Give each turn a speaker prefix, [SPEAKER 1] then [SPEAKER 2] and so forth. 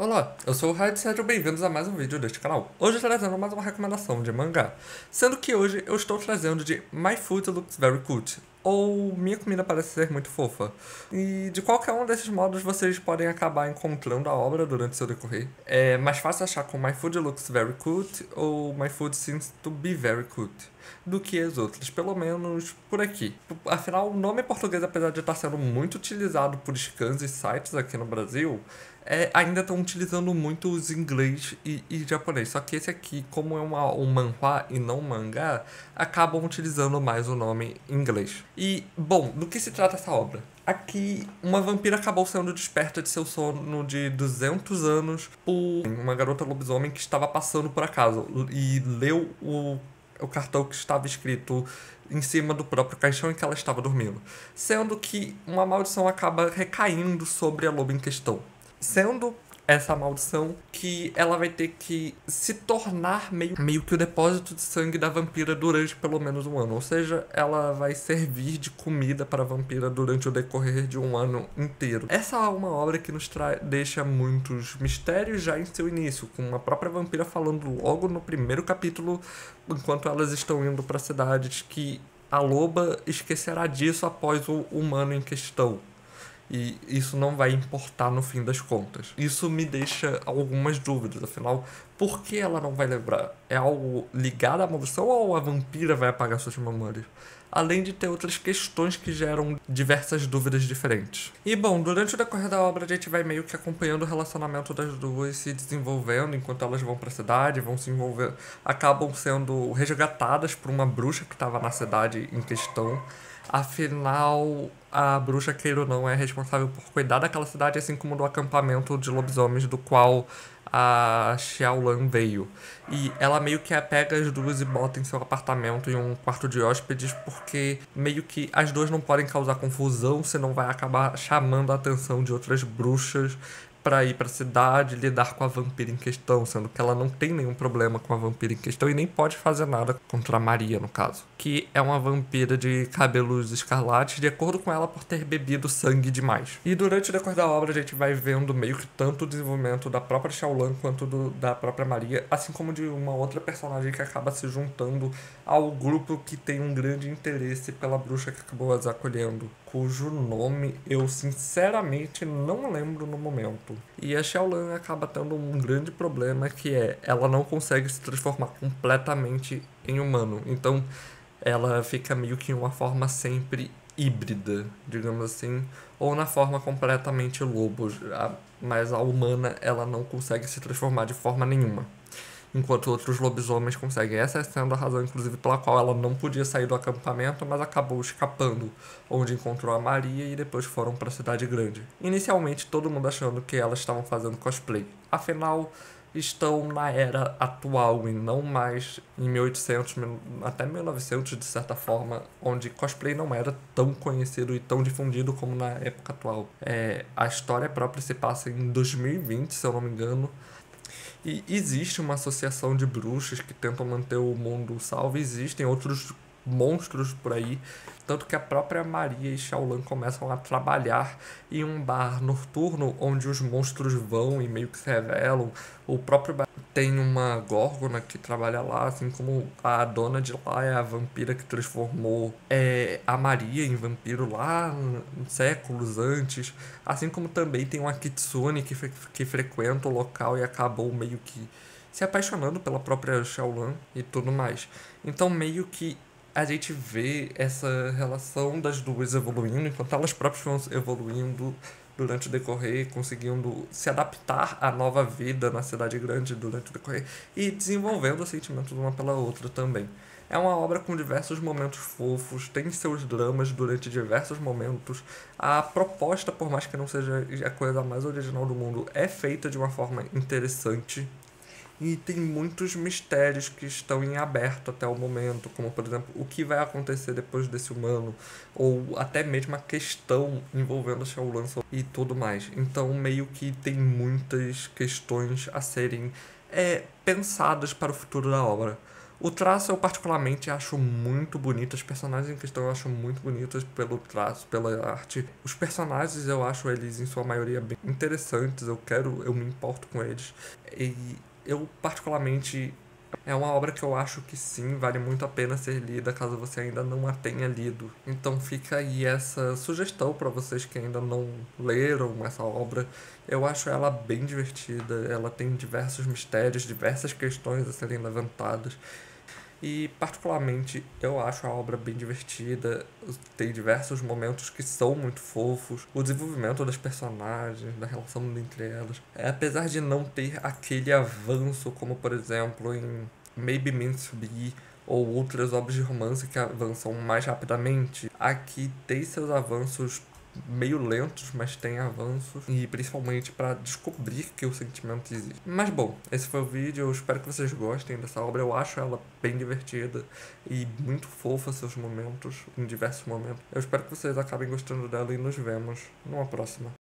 [SPEAKER 1] Olá, eu sou o Raid e sejam bem-vindos a mais um vídeo deste canal. Hoje trazendo mais uma recomendação de mangá, sendo que hoje eu estou trazendo de My Food Looks Very Cute, ou Minha Comida Parece Ser Muito Fofa. E de qualquer um desses modos vocês podem acabar encontrando a obra durante seu decorrer. É mais fácil achar com My Food Looks Very Cute ou My Food Seems to Be Very Cute do que as outras, pelo menos por aqui. Afinal, o nome português, apesar de estar sendo muito utilizado por scans e sites aqui no Brasil, ainda estão utilizando muito os inglês e japonês. Só que esse aqui, como é um manhwa e não um mangá, acabam utilizando mais o nome inglês. E, bom, do que se trata essa obra? Aqui, uma vampira acabou sendo desperta de seu sono de 200 anos por uma garota lobisomem que estava passando por acaso e leu o cartão que estava escrito em cima do próprio caixão em que ela estava dormindo, sendo que uma maldição acaba recaindo sobre a loba em questão. Sendo essa maldição que ela vai ter que se tornar meio que o depósito de sangue da vampira durante pelo menos um ano. Ou seja, ela vai servir de comida para a vampira durante o decorrer de um ano inteiro. Essa é uma obra que nos deixa muitos mistérios já em seu início, com a própria vampira falando logo no primeiro capítulo, enquanto elas estão indo para a cidade, que a loba esquecerá disso após o humano em questão. E isso não vai importar no fim das contas. Isso me deixa algumas dúvidas, afinal, por que ela não vai lembrar? É algo ligado à maldição ou a vampira vai apagar suas memórias? Além de ter outras questões que geram diversas dúvidas diferentes. E bom, durante o decorrer da obra a gente vai meio que acompanhando o relacionamento das duas se desenvolvendo enquanto elas vão pra cidade, vão se envolver, acabam sendo resgatadas por uma bruxa que estava na cidade em questão. Afinal, a bruxa, queira ou não, é responsável por cuidar daquela cidade, assim como do acampamento de lobisomens do qual a Xiaolan veio. E ela meio que pega as duas e bota em seu apartamento, em um quarto de hóspedes, porque meio que as duas não podem causar confusão, senão vai acabar chamando a atenção de outras bruxas para ir para a cidade e lidar com a vampira em questão, sendo que ela não tem nenhum problema com a vampira em questão e nem pode fazer nada contra a Maria, no caso, que é uma vampira de cabelos escarlates, de acordo com ela por ter bebido sangue demais. E durante o decorrer da obra a gente vai vendo meio que tanto o desenvolvimento da própria Xiaolan quanto da própria Maria, assim como de uma outra personagem que acaba se juntando ao grupo que tem um grande interesse pela bruxa que acabou as acolhendo, cujo nome eu sinceramente não lembro no momento. E a Xiaolan acaba tendo um grande problema, que é ela não consegue se transformar completamente em humano. Então ela fica meio que em uma forma sempre híbrida, digamos assim, ou na forma completamente lobo, mas a humana ela não consegue se transformar de forma nenhuma, enquanto outros lobisomens conseguem. Essa é sendo a razão, inclusive, pela qual ela não podia sair do acampamento, mas acabou escapando, onde encontrou a Maria e depois foram para a cidade grande. Inicialmente, todo mundo achando que elas estavam fazendo cosplay. Afinal, estão na era atual e não mais em 1800, até 1900, de certa forma, onde cosplay não era tão conhecido e tão difundido como na época atual. A história própria se passa em 2020, se eu não me engano, e existe uma associação de bruxas que tentam manter o mundo salvo. Existem outros monstros por aí. Tanto que a própria Maria e Xiaolan começam a trabalhar em um bar noturno onde os monstros vão e meio que se revelam. O próprio bar tem uma górgona que trabalha lá, assim como a dona de lá é a vampira que transformou a Maria em vampiro lá séculos antes. Assim como também tem uma kitsune que frequenta o local e acabou meio que se apaixonando pela própria Xiaolan e tudo mais. Então meio que a gente vê essa relação das duas evoluindo, enquanto elas próprias vão evoluindo durante o decorrer, conseguindo se adaptar à nova vida na cidade grande durante o decorrer e desenvolvendo os sentimentos uma pela outra também. É uma obra com diversos momentos fofos, tem seus dramas durante diversos momentos. A proposta, por mais que não seja a coisa mais original do mundo, é feita de uma forma interessante. E tem muitos mistérios que estão em aberto até o momento, como por exemplo, o que vai acontecer depois desse humano, ou até mesmo a questão envolvendo a Xiaolan e tudo mais. Então meio que tem muitas questões a serem pensadas para o futuro da obra. O traço eu particularmente acho muito bonito, os personagens em questão eu acho muito bonitos pelo traço, pela arte. Os personagens eu acho eles em sua maioria bem interessantes, eu me importo com eles. E eu particularmente é uma obra que eu acho que sim, vale muito a pena ser lida caso você ainda não a tenha lido. Então fica aí essa sugestão para vocês que ainda não leram essa obra. Eu acho ela bem divertida, ela tem diversos mistérios, diversas questões a serem levantadas. E, particularmente, eu acho a obra bem divertida. Tem diversos momentos que são muito fofos. O desenvolvimento das personagens, da relação entre elas. Apesar de não ter aquele avanço, como por exemplo em Maybe Meant to Be ou outras obras de romance que avançam mais rapidamente, aqui tem seus avanços meio lentos, mas tem avanços, e principalmente para descobrir que o sentimento existe. Mas bom, esse foi o vídeo, eu espero que vocês gostem dessa obra, eu acho ela bem divertida e muito fofa seus momentos, em diversos momentos. Eu espero que vocês acabem gostando dela e nos vemos numa próxima.